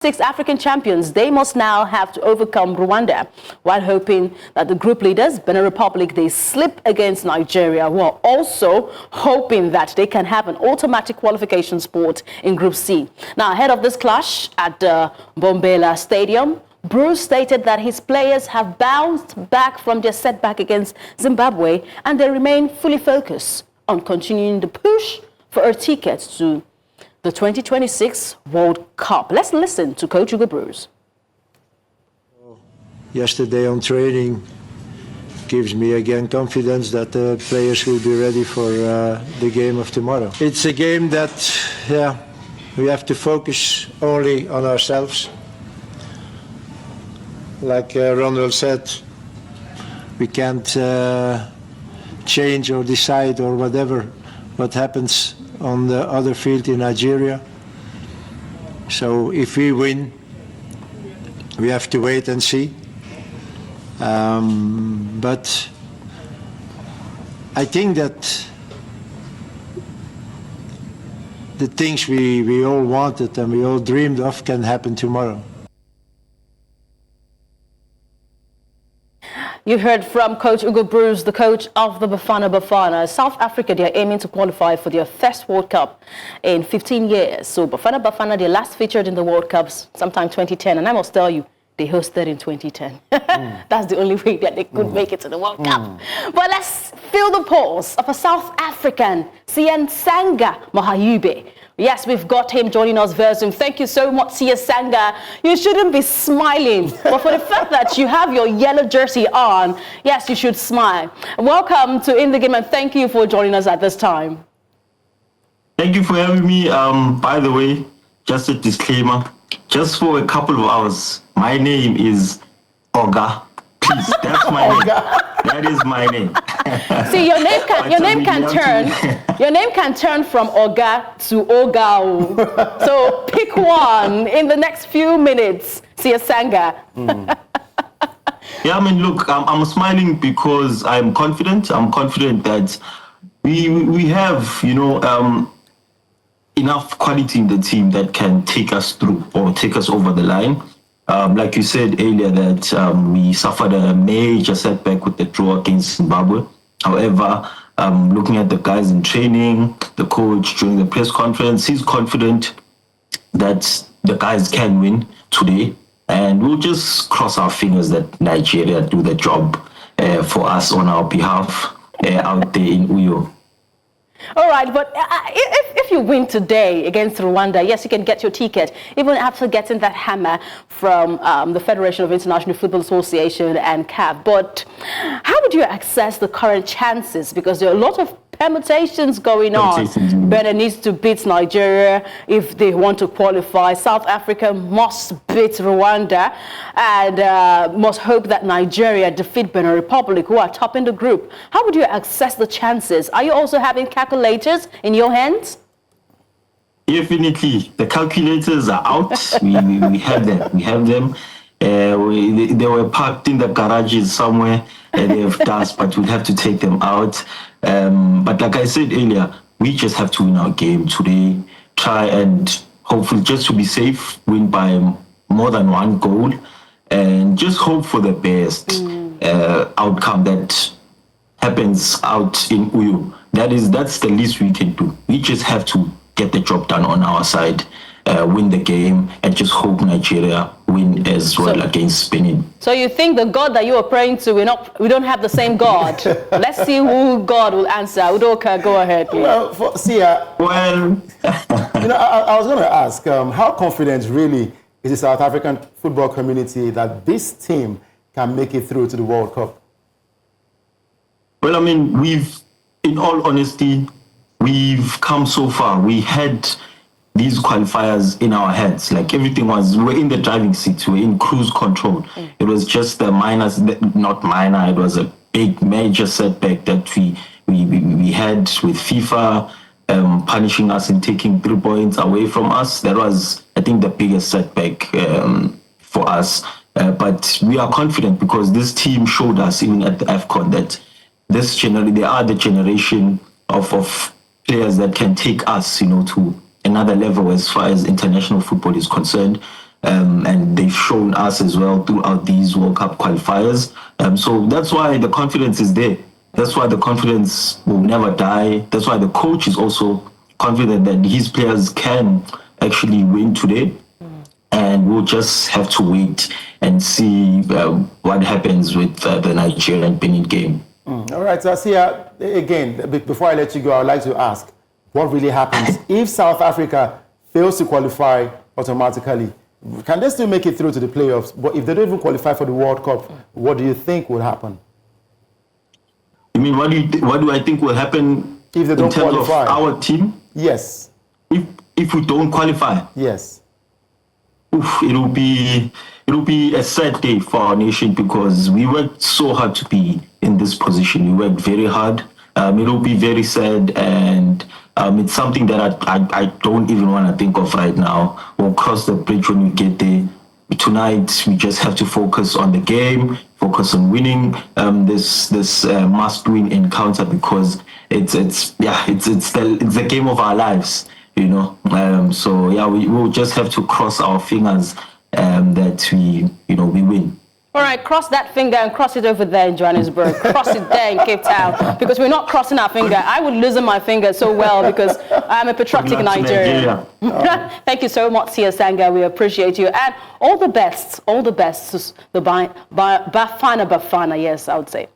Six African champions, they must now have to overcome Rwanda while hoping that the group leaders, Benin Republic, they slip against Nigeria, while also hoping that they can have an automatic qualification spot in Group C. Now, ahead of this clash at the Bombela Stadium, Bruce stated that his players have bounced back from their setback against Zimbabwe and they remain fully focused on continuing the push for a ticket to the 2026 World Cup. Let's listen to Coach Hugo Bruce. Yesterday on training gives me again confidence that the players will be ready for the game of tomorrow. It's a game that, we have to focus only on ourselves. Like Ronald said, we can't change or decide or whatever what happens on the other field in Nigeria. So if we win, we have to wait and see. But I think that the things we all wanted and we all dreamed of can happen tomorrow. You heard from Coach Hugo Bruce, the coach of the Bafana. South Africa, they are aiming to qualify for their first World Cup in 15 years. So Bafana, they last featured in the World Cups sometime 2010. And I must tell you, they hosted in 2010. That's the only way that they could make it to the World Cup. But let's feel the pulse of a South African, Sanga Mahayube. Yes, we've got him joining us via Zoom. Thank you so much, Sanga. You shouldn't be smiling, but for the fact that you have your yellow jersey on, yes, you should smile. Welcome to In the Game, and thank you for joining us at this time. Thank you for having me. By the way, just a disclaimer, just for a couple of hours, my name is Oga. Please, that's my name. That is my name. See, your name can turn from Oga to Ogao. So pick one in the next few minutes. Sanga. Yeah, I mean, look, I'm smiling because I'm confident. I'm confident that we have, enough quality in the team that can take us through or take us over the line. Like you said earlier, that we suffered a major setback with the draw against Zimbabwe. However, looking at the guys in training, the coach during the press conference, he's confident that the guys can win today. And we'll just cross our fingers that Nigeria do the job for us on our behalf out there in Uyo. All right, but if you win today against Rwanda, yes, you can get your ticket, even after getting that hammer from the Federation of International Football Association and CAF. But how would you assess the current chances? Because there are a lot of permutations going on. Benin needs to beat Nigeria if they want to qualify. South Africa must beat Rwanda and must hope that Nigeria defeat Benin Republic, who are topping the group. How would you assess the chances? Are you also having calculators in your hands? Definitely. The calculators are out. we have them. We have them. They were parked in the garages somewhere. They have dust, but we'll have to take them out. But like I said earlier, we just have to win our game today. Try and hopefully, just to be safe, win by more than one goal, and just hope for the best outcome that happens out in Uyo. That's the least we can do. We just have to get the job done on our side, win the game, and just hope Nigeria win as well against Benin. So you think the God that you are praying to, we don't have the same God? Let's see who God will answer. Udoka, go ahead, please. Well, Sia, I was going to ask, how confident really is the South African football community that this team can make it through to the World Cup? Well, I mean, in all honesty, we've come so far. We had these qualifiers in our heads. Like we were in the driving seat, we were in cruise control. It was just a not minor, it was a big major setback that we had with FIFA punishing us and taking 3 points away from us. That was, I think, the biggest setback for us. But we are confident because this team showed us, even at the AFCON, that they are the generation of players that can take us, to another level as far as international football is concerned. and they've shown us as well throughout these World Cup qualifiers. So that's why the confidence is there. That's why the confidence will never die. That's why the coach is also confident that his players can actually win today. And we'll just have to wait and see what happens with the Nigerian-Benin game. All right, so Sia, again, before I let you go, I'd like to ask, what really happens if South Africa fails to qualify automatically? Can they still make it through to the playoffs? But if they don't even qualify for the World Cup, what do you think will happen? You mean, what do I think will happen if they don't in terms qualify? Of our team? Yes. If we don't qualify? Yes. Oof, it'll be a sad day for our nation because we worked so hard to be in this position. We worked very hard. It'll be very sad, and it's something that I don't even want to think of right now. We'll cross the bridge when we get there. Tonight, we just have to focus on the game, focus on winning this must-win encounter because it's the game of our lives. You know, so yeah, we will just have to cross our fingers that we win. All right, cross that finger and cross it over there in Johannesburg. Cross it there in Cape Town because we're not crossing our finger. I would loosen my finger so well because I'm a patriotic Nigerian. Thank you so much, Sia Sanga. We appreciate you and all the best to the Bafana. Yes, I would say.